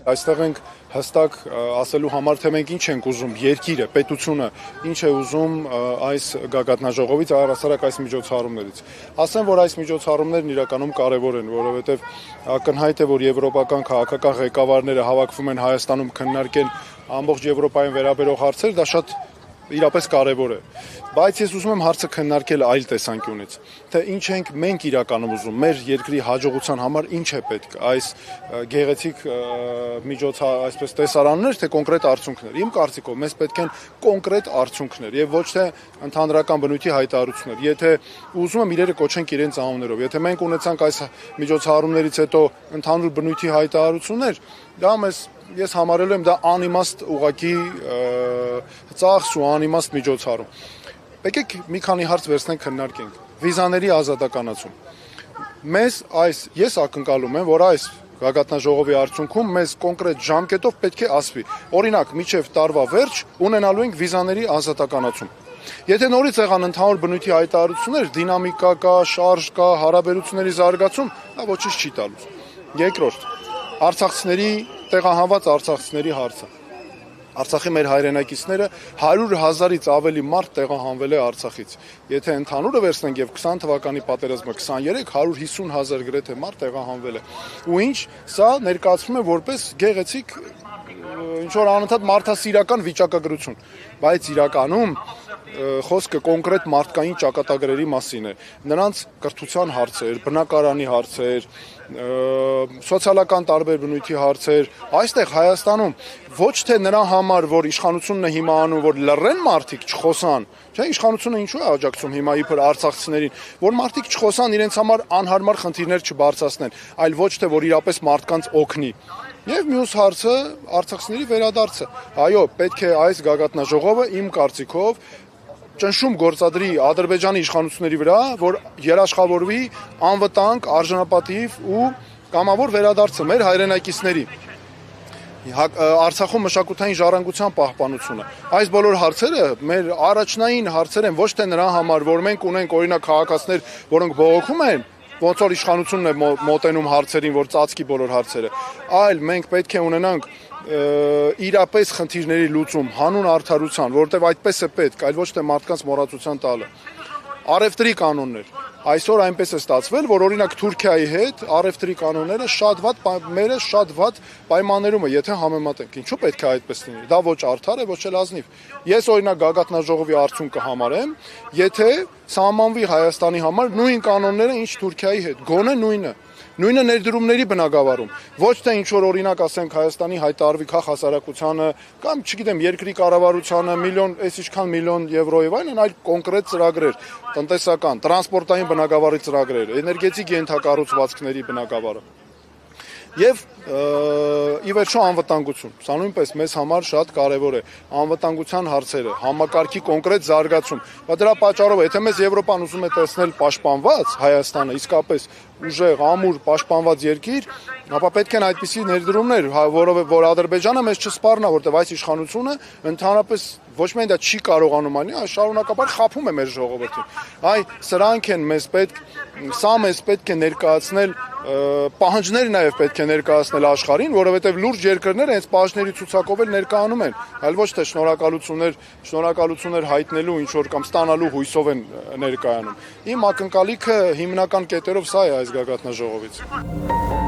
Այստեղ ենք հստակ ասելու համար, թե մենք ինչ ենք ուզում, երկիրը, պետությունը, ինչ է ուզում այս գագաթնաժողովից, առհասարակ այս միջոցառումներից։ Ասեմ, որ այս միջոցառումներն իրականում կարևոր են, որովհետև ակնհայտ է, որ եվրոպական քաղաքական ղեկավարները հավաքվում են Հայաստանում քննարկեն ամբողջ Եվրոպային վերաբերող հարցեր, դա շատ իրապես կարևոր է, բայց ես ուզում եմ հարցը քննարկել այլ տեսանկյունից, թե ինչ ենք մենք իրականում ուզում, մեր երկրի հաջողության համար ինչ է պետք, այս գեղեցիկ այսպես տեսարաններ, թե կոնկրետ արդյունքներ։ Իմ կարծիքով մեզ պետք են կոնկրետ արդյունքներ եւ ոչ թե ընդհանրական բնույթի հայտարարություններ։ Եթե ուզում եմ իրերը կոչենք իրենց անուններով, եթե մենք ունեցանք այս միջոցառումներից հետո ընդհանուր բնույթի հայտարարություններ, դա ես համարել եմ դա անիմաստ ուղղակի ծախս ու անիմաստ միջոցառում։ Եկեք մի քանի հարց վերցնենք քննարկենք։ Վիզաների ազատականացում։ Ես ակնկալում եմ, որ այս գագաթնաժողովի արդյունքում մեզ կոնկրետ ժամկետով պետք է ասվի։ Օրինակ, մինչև տարվա վերջ ունենալու ենք վիզաների ազատականացում։ Եթե նորից եղան ընդհանուր բնույթի հայտարարություններ, դինամիկա կա, շարժ կա, հարաբերությունների զարգացում, դա ոչինչ չի տալուց։ Երկրորդ, տեղահանված արցախցիների հարցը։ Արցախի մեր հայրենակիցները 100,000-ից ավելի մարդ տեղահանվել է Արցախից։ Եթե ընդհանուրը վերցնենք եւ 20 թվականի պատերազմը 23 150,000 գրեթե մարդ տեղահանվել է։ Ու ինչ, սա ներկայացվում է որպես գեղեցիկ ինչ որ անընդհատ մարդասիրական վիճակագրություն, բայց իրականում խոսքը կոնկրետ մարդկային ճակատագրերի մասին է, նրանց կրթության հարցեր, բնակարանի հարցեր, սոցիալական տարբեր բնույթի հարցեր, այստեղ Հայաստանում ոչ թե նրա համար, որ իշխանությունն է հիմա անում, որ լռեն մարդիկ չխոսան, չէ, իշխանությունը ինչու է աջակցում հիմա իբր արցախցիներին, որ մարդիկ չխոսան, իրենց համար անհարմար խնդիրներ չբարձրացնեն, այլ ոչ թե որ իրապես մարդկանց օգնի։ Եվ մյուս հարցը արցախցիների վերադարձը։ Այո, պետք է այս գագաթնաժողովը իմ կարծիքով ճնշում գործադրի Ադրբեջանի իշխանությունների վրա, որ երաշխավորվի անվտանգ, արժանապատիվ ու կամավոր վերադարձը մեր հայրենակիցների։ Արցախում մշակութային ժառանգության պահպանությունը։ Այս բոլոր հարցերը մեր առաջնային հարցեր են, ոչ թե նրա համար, որ մենք ունենք օրինակ քաղաքացիներ, որոնք բողոքում են, ոնց որ իշխանությունն է մոտենում հարցերին, որ ծածկի բոլոր հարցերը, այլ մենք պետք է ունենանք իրապես խնդիրների լուծում, հանուն արդարության, որովհետև այդպես է պետք, այլ ոչ թե մարդկանց մոռացության տալը։ Առևտրի կանոններ։ Այսօր այնպես է ստացվել, որ օրինակ Թուրքիայի հետ առևտրի կանոնները շատ վատ պայմաններում է, եթե համեմատենք։ Ինչու պետք է այդպես լինի։ Դա ոչ արդար է, ոչ էլ ազնիվ։ Ես օրինակ գագաթնաժողովի արդյունք կհամարեմ, եթե սահմանվի Հայաստանի համար նույն կանոնները, ինչ Թուրքիայի հետ, գոնե նույնը ներդրումների բնագավառում, ոչ թե ինչ որ օրինակ ասենք Հայաստանի հայտարարվի քաղաքասարակությանը կամ չգիտեմ երկրի կառավարությանը այսինքան միլիոն եվրոյով այլ կոնկրետ ծրագրեր, տնտեսական, տրանսպորտային բնագավառի ծրագրեր, էներգետիկ ենթակառուցվածքների բնագավառը։ Եվ ի վերջո անվտանգություն, սա նույնպես մեզ համար շատ կարևոր է, անվտանգության հարցերը, համակարգի կոնկրետ զարգացում, բայց դրա պատճառով, եթե մեզ Եվրոպան ուզում է տեսնել պաշտպանված Հայաստանը, իսկապես ուժեղ, ամուր, պաշտպանված երկիր, ապա պետք են այդպիսի ներդրումներ, որ Ադրբեջանը մեզ չսպառնա, որտեղ այս իշխանությունը ընդհանրապես ոչ միայն դա չի կարողանում անի, այլ շարունակաբար խաբում է մեր ժողովրդին։ Սրանք են սա մեզ պետք է ներկայացնել, պահանջներ նաև պետք է ներկայացնել աշխարհին, որովհետև լուրջ երկրները հենց պահանջների ցուցակով էլ ներկայանում են, այլ ոչ թե շնորհակալություններ հայտնելու ինչ որ կամ ստանալու հույսով են ներկայանում։ Իմ ակնկալիքը հիմնական կետերով սա է այս գագաթնաժողովից։